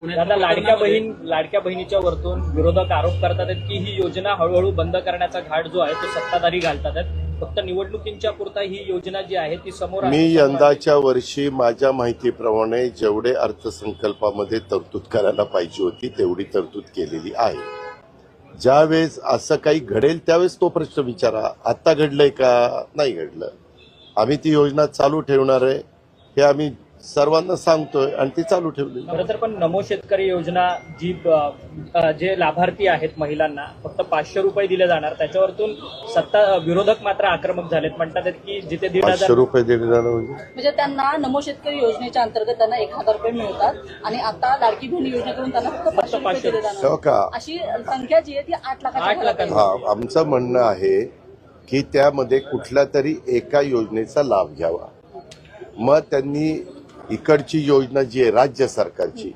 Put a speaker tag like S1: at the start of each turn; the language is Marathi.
S1: दादा, लाडक्या बहिणीच्या वरतून विरोधक आरोप करतात की ही योजना हळूहळू बंद करण्याचा घाट जो आहे तो सत्ताधारी घालतात आहेत. फक्त निवडणुकींच्या पुरता ही योजना जी आहे ती समोर
S2: मी यंदाच्या वर्षी माझ्या माहितीप्रमाणे जेवढे अर्थसंकल्पामध्ये तरतूद करायला पाहिजे होती तेवढी तरतूद केलेली आहे. ज्यावेळेस असं काही घडेल त्यावेळेस तो प्रश्न विचारा. आता घडलंय का? नाही घडलं. आम्ही ती योजना चालू ठेवणार आहे हे आम्ही सर्वांना सांगतोय आणि ती चालू ठेवली.
S1: खरं तर पण नमो शेतकरी योजना जी जे लाभार्थी आहेत महिलांना फक्त 500 रुपये दिले जाणार, त्याच्यावरतून विरोधक मात्र आक्रमक झालेत. म्हणतात की जिथे
S2: 500 रुपये दिले जाणार
S3: म्हणजे त्यांना नमो शेतकरी योजनेच्या अंतर्गत त्यांना 1000 रुपये मिळतात आणि आता लाडकी बहीण योजनेकडून त्यांना फक्त 500 रुपये दिले जाणार. अशी संख्या जी आहे ती 8 लाखाची.
S2: आमचं म्हणणं आहे की त्यामध्ये कुठल्या तरी एका योजनेचा लाभ घ्यावा. मग त्यांनी इकडची योजना जी आहे राज्य सरकारची